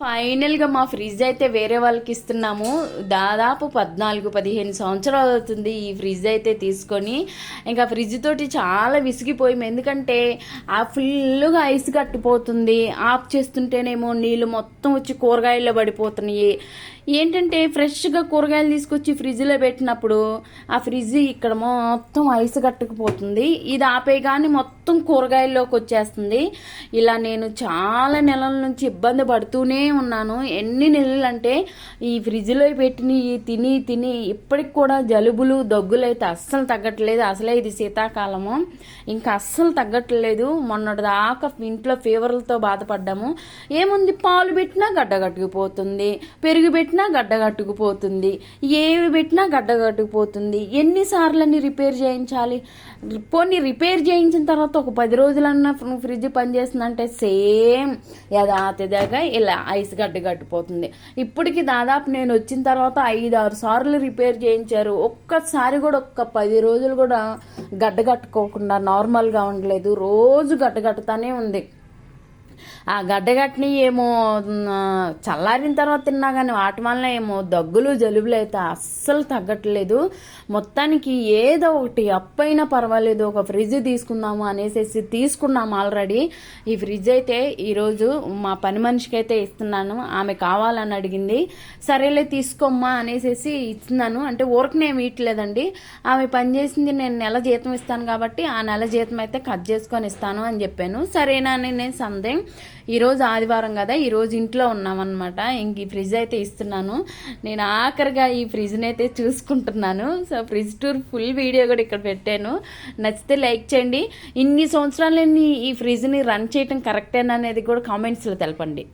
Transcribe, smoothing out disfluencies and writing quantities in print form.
ఫైనల్గా మా ఫ్రిడ్జ్ అయితే వేరే వాళ్ళకి ఇస్తున్నాము. దాదాపు 14-15 సంవత్సరాలు అవుతుంది ఈ ఫ్రిడ్జ్ అయితే తీసుకొని. ఇంకా ఫ్రిడ్జ్ తోటి చాలా విసిగిపోయాము. ఎందుకంటే ఆ ఫుల్గా ఐస్ కట్టిపోతుంది. ఆఫ్ చేస్తుంటేనేమో నీళ్ళు మొత్తం వచ్చి కూరగాయల్లో పడిపోతున్నాయి. ఏంటంటే ఫ్రెష్గా కూరగాయలు తీసుకొచ్చి ఫ్రిడ్జ్లో పెట్టినప్పుడు ఆ ఫ్రిడ్జ్ ఇక్కడ మొత్తం ఐస్ కట్టుకుపోతుంది. ఇది ఆపే కానీ మొత్తం కూరగాయల్లోకి వచ్చేస్తుంది. ఇలా నేను చాలా నెలల నుంచి ఇబ్బంది పడుతూనే ఉన్నాను. ఎన్ని నెలలు అంటే ఈ ఫ్రిడ్జ్లో పెట్టిన తిని తిని ఇప్పటికి కూడా జలుబులు దగ్గులు అయితే అస్సలు తగ్గట్లేదు. అసలే ఇది శీతాకాలము, ఇంకా అస్సలు తగ్గట్లేదు. మొన్నటి దాకా ఇంట్లో ఫీవర్లతో బాధపడ్డాము. ఏముంది, పాలు పెట్టినా గడ్డ కట్టుకుపోతుంది, పెరుగు పెట్టినా గడ్డ కట్టుకుపోతుంది, ఏవి పెట్టినా గడ్డ కట్టుకుపోతుంది. ఎన్నిసార్లని రిపేర్ చేయించాలి? పోనీ రిపేర్ చేయించిన తర్వాత ఒక 10 రోజులన్నా ఫ్రిడ్జ్ పనిచేస్తుందంటే సేమ్ యథాతథగా ఇలా ఐస్ గడ్డ కట్టిపోతుంది. ఇప్పటికి దాదాపు నేను వచ్చిన తర్వాత 5-6 సార్లు రిపేర్ చేయించారు. ఒక్కసారి కూడా ఒక్క 10 రోజులు కూడా గడ్డ కట్టుకోకుండా నార్మల్గా ఉండలేదు. రోజు గడ్డ కట్టుతానే ఉంది. ఆ గడ్డగట్టిని ఏమో చల్లారిన తర్వాత తిన్నా కానీ వాటి వలన ఏమో దగ్గులు జలుబులు అయితే అస్సలు తగ్గట్లేదు. మొత్తానికి ఏదో ఒకటి అప్పైనా పర్వాలేదు ఒక ఫ్రిడ్జ్ తీసుకుందాము అనేసి తీసుకున్నాము ఆల్రెడీ. ఈ ఫ్రిడ్జ్ అయితే ఈరోజు మా పని మనిషికి అయితే ఇస్తున్నాను. ఆమె కావాలని అడిగింది. సరేలే తీసుకోమ్మా అనేసి ఇస్తున్నాను. అంటే ఊరకనేమి ఇట్లేదండి, ఆమె పనిచేసింది నేను నెల జీతం ఇస్తాను కాబట్టి ఆ నెల జీతం అయితే కట్ చేసుకొని ఇస్తాను అని చెప్పాను. సరేనా అని నేను సందేహం. ఈరోజు ఆదివారం కదా, ఈరోజు ఇంట్లో ఉన్నామన్నమాట. ఇంక ఈ ఫ్రిడ్జ్ అయితే ఇస్తున్నాను. నేను ఆఖరిగా ఈ ఫ్రిడ్జ్ని అయితే చూసుకుంటున్నాను. So fridge tour full video కూడా ఇక్కడ పెట్టాను. నచ్చితే లైక్ చేయండి. ఇన్ని సంవత్సరాలని ఈ ఫ్రిడ్జ్ని రన్ చేయటం కరెక్టేనా అనేది కూడా కామెంట్స్లో తెలపండి.